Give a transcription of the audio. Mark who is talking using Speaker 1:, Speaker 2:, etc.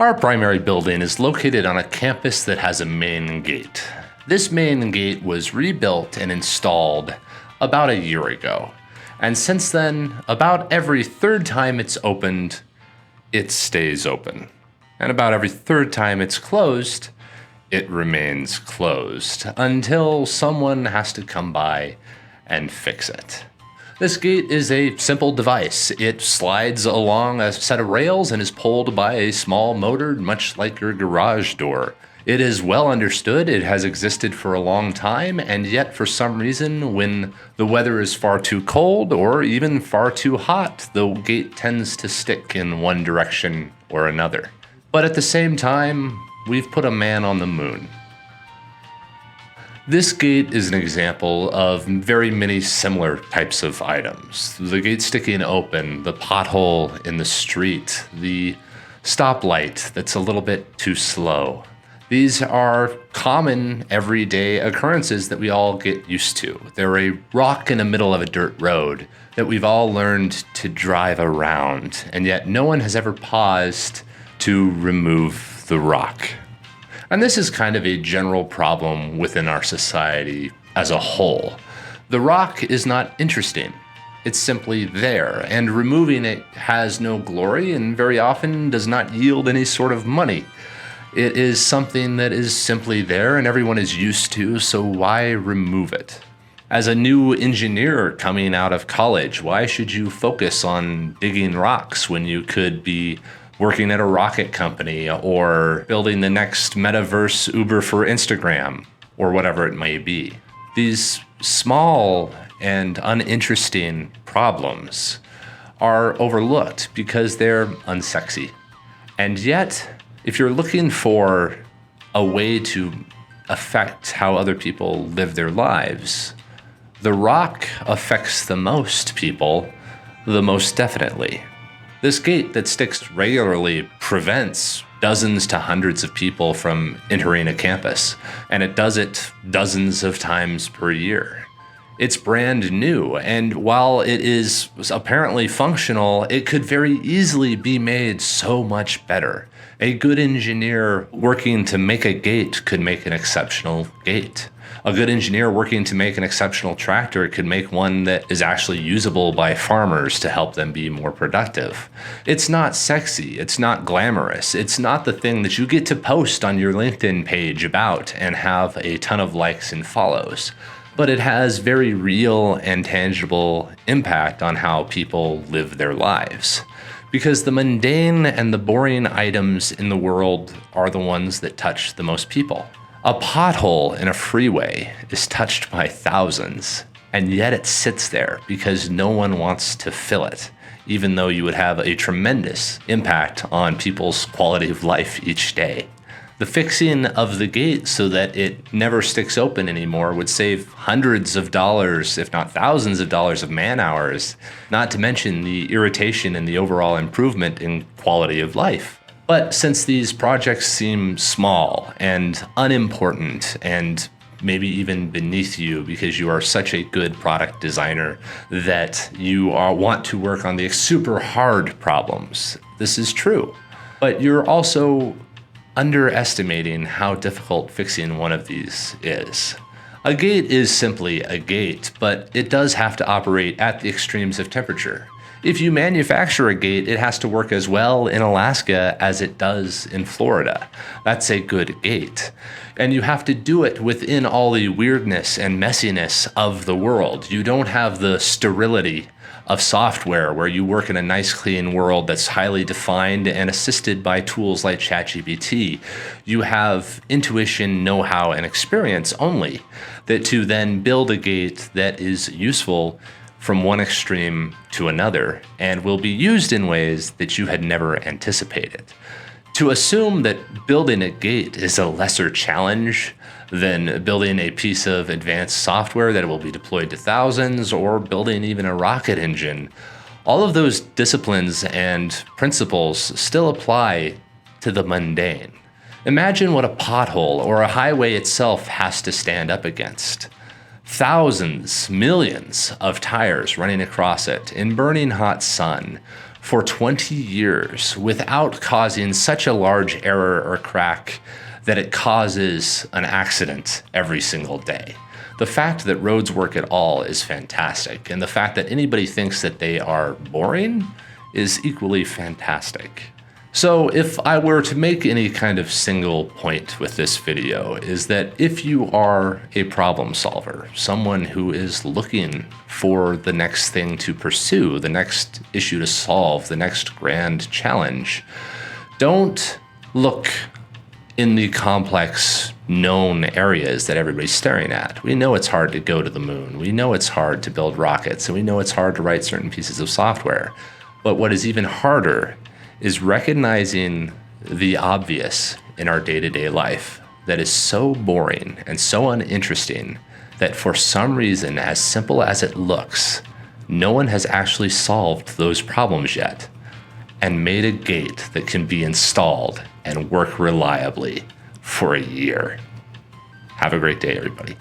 Speaker 1: Our primary building is located on a campus that has a main gate. This main gate was rebuilt and installed about a year ago. And since then, about every third time it's opened, it stays open. And about every third time it's closed, it remains closed until someone has to come by and fix it. This gate is a simple device. It slides along a set of rails and is pulled by a small motor, much like your garage door. It is well understood, it has existed for a long time, and yet for some reason, when the weather is far too cold or even far too hot, the gate tends to stick in one direction or another. But at the same time, we've put a man on the moon. This gate is an example of very many similar types of items. The gate sticking open, the pothole in the street, the stoplight that's a little bit too slow. These are common everyday occurrences that we all get used to. They're a rock in the middle of a dirt road that we've all learned to drive around, and yet no one has ever paused to remove the rock. And this is kind of a general problem within our society as a whole. The rock is not interesting. It's simply there, and removing it has no glory and very often does not yield any sort of money. It is something that is simply there and everyone is used to, so why remove it? As a new engineer coming out of college, why should you focus on digging rocks when you could be working at a rocket company or building the next Metaverse Uber for Instagram or whatever it may be? These small and uninteresting problems are overlooked because they're unsexy. And yet, if you're looking for a way to affect how other people live their lives, the rock affects the most people the most definitely. This gate that sticks regularly prevents dozens to hundreds of people from entering a campus, and it does it dozens of times per year. It's brand new, and while it is apparently functional, it could very easily be made so much better. A good engineer working to make a gate could make an exceptional gate. A good engineer working to make an exceptional tractor could make one that is actually usable by farmers to help them be more productive. It's not sexy, it's not glamorous, it's not the thing that you get to post on your LinkedIn page about and have a ton of likes and follows. But it has very real and tangible impact on how people live their lives. Because the mundane and the boring items in the world are the ones that touch the most people. A pothole in a freeway is touched by thousands, and yet it sits there because no one wants to fill it, even though you would have a tremendous impact on people's quality of life each day. The fixing of the gate so that it never sticks open anymore would save hundreds of dollars, if not thousands of dollars of man hours, not to mention the irritation and the overall improvement in quality of life. But since these projects seem small and unimportant and maybe even beneath you because you are such a good product designer that you want to work on the super hard problems, this is true. But you're also underestimating how difficult fixing one of these is. A gate is simply a gate, but it does have to operate at the extremes of temperature. If you manufacture a gate, it has to work as well in Alaska as it does in Florida. That's a good gate. And you have to do it within all the weirdness and messiness of the world. You don't have the sterility of software where you work in a nice clean world that's highly defined and assisted by tools like ChatGPT. You have intuition, know-how, and experience only that to then build a gate that is useful from one extreme to another and will be used in ways that you had never anticipated. To assume that building a gate is a lesser challenge than building a piece of advanced software that will be deployed to thousands or building even a rocket engine, all of those disciplines and principles still apply to the mundane. Imagine what a pothole or a highway itself has to stand up against. Thousands, millions of tires running across it in burning hot sun for 20 years without causing such a large error or crack that it causes an accident every single day. The fact that roads work at all is fantastic, and the fact that anybody thinks that they are boring is equally fantastic. So if I were to make any kind of single point with this video, is that if you are a problem solver, someone who is looking for the next thing to pursue, the next issue to solve, the next grand challenge, don't look in the complex known areas that everybody's staring at. We know it's hard to go to the moon. We know it's hard to build rockets, and we know it's hard to write certain pieces of software. But what is even harder is recognizing the obvious in our day-to-day life that is so boring and so uninteresting that for some reason, as simple as it looks, no one has actually solved those problems yet and made a gate that can be installed and work reliably for a year. Have a great day, everybody.